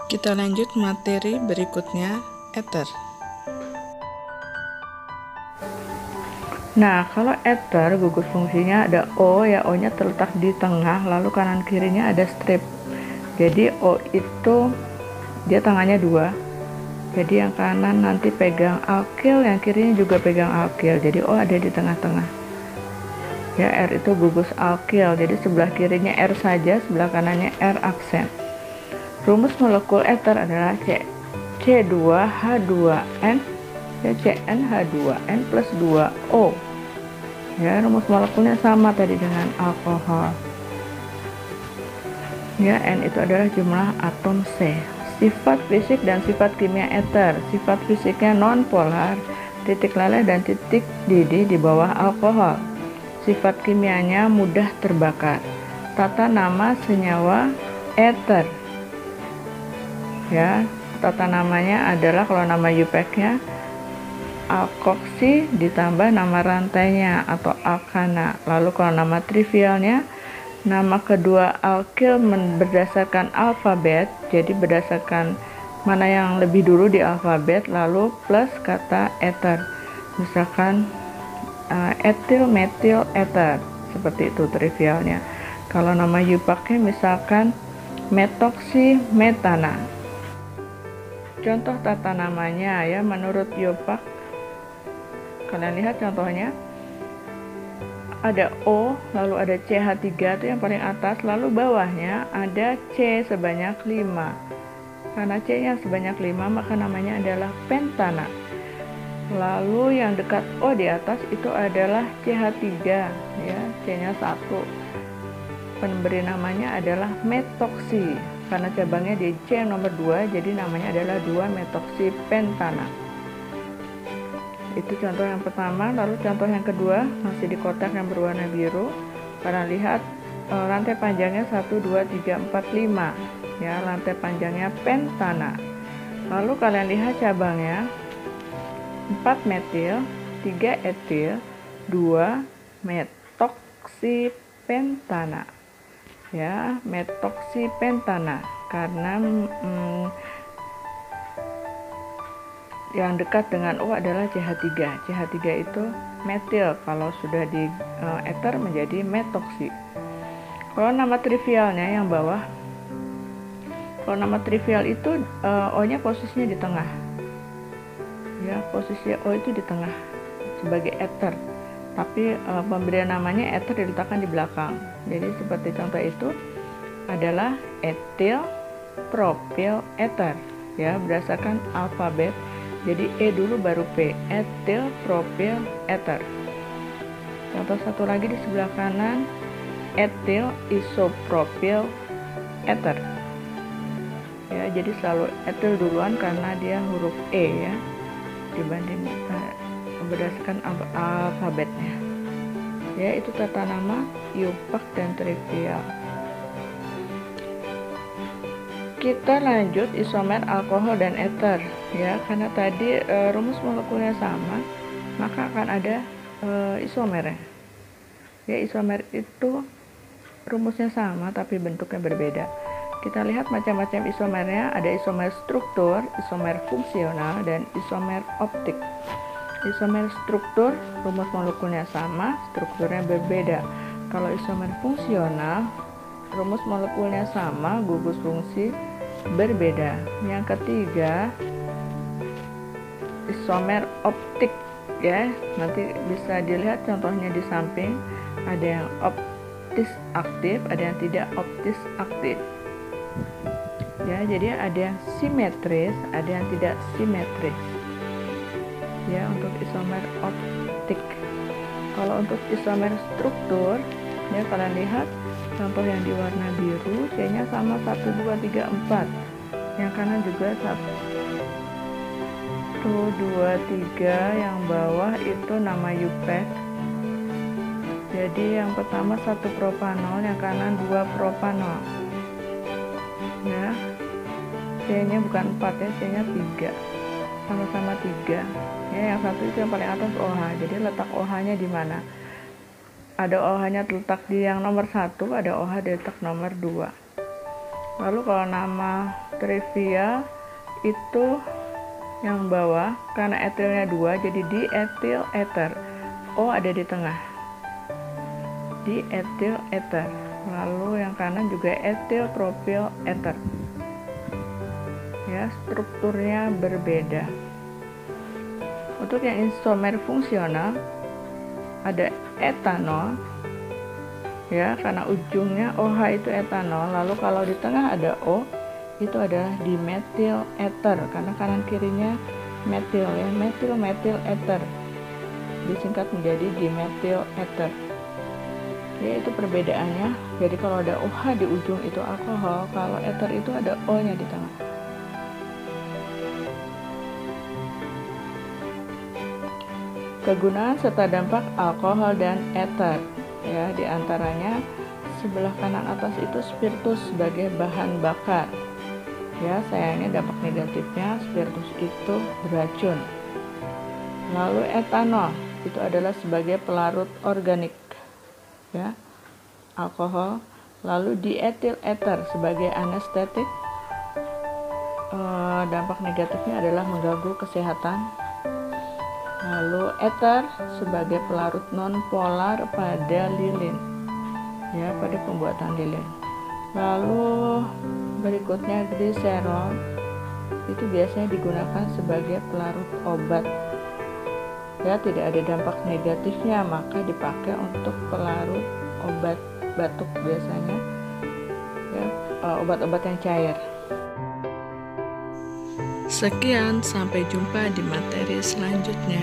Kita lanjut materi berikutnya, ether. Nah, kalau ether gugus fungsinya ada O, ya O-nya terletak di tengah, lalu kanan kirinya ada strip. Jadi O itu dia tangannya dua. Jadi yang kanan nanti pegang alkil, yang kirinya juga pegang alkil. Jadi O ada di tengah-tengah. Ya, R itu gugus alkil. Jadi sebelah kirinya R saja, sebelah kanannya R aksen. Rumus molekul ether adalah C2H2N, ya CnH2n plus 2O. Ya, rumus molekulnya sama tadi dengan alkohol. Ya, N itu adalah jumlah atom C. Sifat fisik dan sifat kimia ether. Sifat fisiknya non-polar, titik leleh dan titik didih di bawah alkohol. Sifat kimianya mudah terbakar. Tata nama senyawa ether. Ya, tata namanya adalah kalau nama UPAC-nya alkoksi ditambah nama rantainya atau alkana. Lalu kalau nama trivialnya, nama kedua alkil berdasarkan alfabet, jadi berdasarkan mana yang lebih dulu di alfabet, lalu plus kata ether. Misalkan etil, metil, ether, seperti itu trivialnya. Kalau nama UPAC-nya misalkan metoksi, metana. Contoh tata namanya ya, menurut UPAC, kalian lihat contohnya, ada O, lalu ada CH3 itu yang paling atas, lalu bawahnya ada C sebanyak 5. Karena C yang sebanyak 5, maka namanya adalah pentana. Lalu yang dekat O di atas itu adalah CH3, ya, C-nya 1. Pemberi namanya adalah metoksi. Karena cabangnya di C nomor 2, jadi namanya adalah 2-metoksipentana. Itu contoh yang pertama. Lalu contoh yang kedua masih di kotak yang berwarna biru. Kalian lihat rantai panjangnya 1, 2, 3, 4, 5. Ya, rantai panjangnya pentana. Lalu kalian lihat cabangnya 4 metil, 3 etil, 2 metoksipentana. Ya, metoksipentana karena yang dekat dengan O adalah CH3. CH3 itu metil, kalau sudah di ether menjadi metoksi. Kalau nama trivialnya yang bawah, kalau nama trivial itu O-nya posisinya di tengah. Ya, posisi O itu di tengah sebagai ether. Tapi pemberian namanya ether diletakkan di belakang. Jadi seperti contoh itu adalah etil, propil, ether. Ya, berdasarkan alfabet. Jadi E dulu baru P, etil, propil, ether. Contoh satu lagi di sebelah kanan, etil, isopropil, ether. Ya, jadi selalu etil duluan karena dia huruf E ya, dibanding berdasarkan alfabetnya. Ya, itu tata nama UPAC dan trivial. Kita lanjut isomer alkohol dan ether ya, karena tadi rumus molekulnya sama, maka akan ada isomernya. Ya, isomer itu rumusnya sama tapi bentuknya berbeda. Kita lihat macam-macam isomernya, ada isomer struktur, isomer fungsional, dan isomer optik. Isomer struktur, rumus molekulnya sama, strukturnya berbeda. Kalau isomer fungsional, rumus molekulnya sama, gugus fungsi berbeda. Yang ketiga, isomer optik ya, nanti bisa dilihat contohnya di samping, ada yang optis aktif, ada yang tidak optis aktif. Ya, jadi ada yang simetris, ada yang tidak simetris. Ya, untuk isomer optik. Kalau untuk isomer struktur, ya kalian lihat contoh yang di warna biru, C-nya sama 1, 2, 3, 4. Yang kanan juga 1, 2, 3. Yang bawah itu nama UPAC. Jadi yang pertama 1 propanol, yang kanan 2 propanol. Ya, C-nya bukan 4 ya, C-nya 3. Sama-sama 3. Ya, yang satu itu yang paling atas OH. Jadi letak OH-nya di mana? Ada OH-nya terletak di yang nomor 1, ada OH di letak nomor 2. Lalu kalau nama trivial itu yang bawah, karena etilnya 2 jadi dietil ether. O ada di tengah, dietil ether. Lalu yang kanan juga etil propil ether. Ya, strukturnya berbeda. Untuk yang isomer fungsional ada etanol, ya, karena ujungnya OH itu etanol. Lalu kalau di tengah ada O, itu adalah dimetil ether, karena kanan kirinya metil, ya, metil ether disingkat menjadi dimetil ether. Ya, itu perbedaannya. Jadi kalau ada OH di ujung itu alkohol, kalau ether itu ada O nya di tengah. Kegunaan serta dampak alkohol dan ether, ya, diantaranya sebelah kanan atas itu spiritus sebagai bahan bakar. Ya, sayangnya dampak negatifnya spiritus itu beracun. Lalu etanol itu adalah sebagai pelarut organik, ya, alkohol. Lalu dietil ether sebagai anestetik, dampak negatifnya adalah mengganggu kesehatan. Lalu ether sebagai pelarut nonpolar pada lilin, ya, pada pembuatan lilin. Lalu berikutnya gliserol itu biasanya digunakan sebagai pelarut obat, ya, tidak ada dampak negatifnya, maka dipakai untuk pelarut obat batuk biasanya, ya, obat-obat yang cair. Sekian, sampai jumpa di materi selanjutnya.